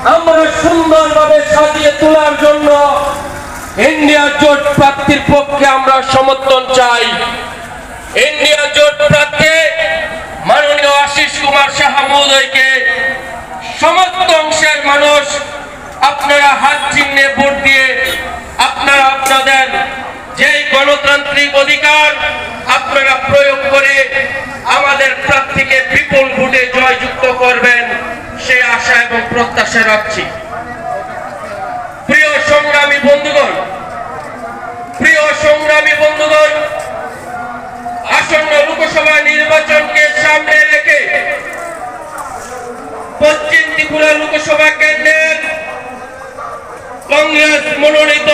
আমরা সুন্দরভাবে সাজিয়ে তোলার জন্য ইন্ডিয়া জোট প্রার্থীর পক্ষে আমরা সমর্থন চাই। ইন্ডিয়া জোট প্রার্থী মাননীয় আশিস কুমার সাহা মহোদয়কে সমস্ত অংশের মানুষ আপনারা হাত চিহ্নে ভোট দিয়ে আপনারা আপনাদের যে গণতান্ত্রিক অধিকার আপনারা প্রয়োগ করে আমাদের প্রার্থীকে বিপুল ভোটে জয়যুক্ত করবেন সে আশা এবং প্রত্যাশা রাখছি। প্রিয় সংগ্রামী বন্ধুগণ, আসন্ন লোকসভা নির্বাচনকে সামনে রেখে পশ্চিম ত্রিপুরা লোকসভা কেন্দ্রের কংগ্রেস মনোনীত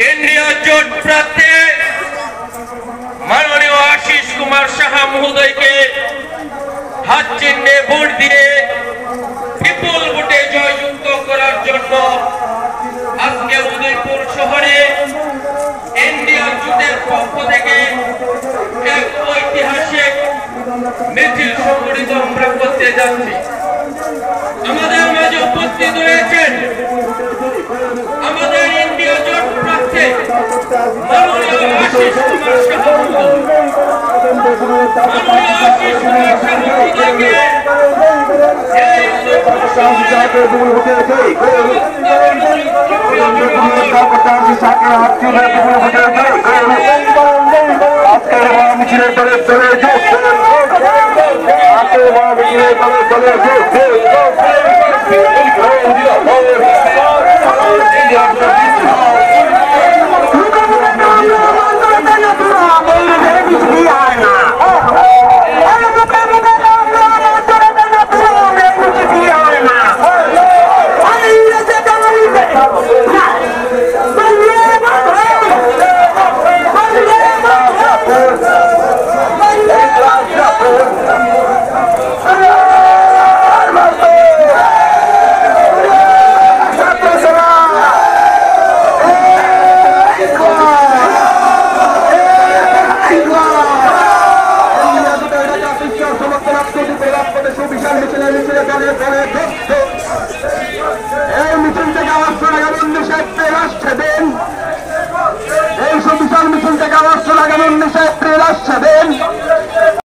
ইন্ডিয়া জোট প্রার্থী মাননীয় আশিস কুমার সাহা মহোদয়কে হাত চিহ্নে ভোট দিয়ে বিপুল ভোটে জয়যুক্ত করার জন্য আজকে উদয়পুর শহরে ইন্ডিয়া জোটের পক্ষ থেকে এক ঐতিহাসিক মিছিল সংগঠিত আমরা করতে যাচ্ছি। আমাদের মাঝে উপস্থিত রয়েছেন আমাদের ইন্ডিয়া জোট প্রার্থী মাননীয় আশিস কুমার সাহা মিছিল থেকে আওয়াজ শোনা গেল 19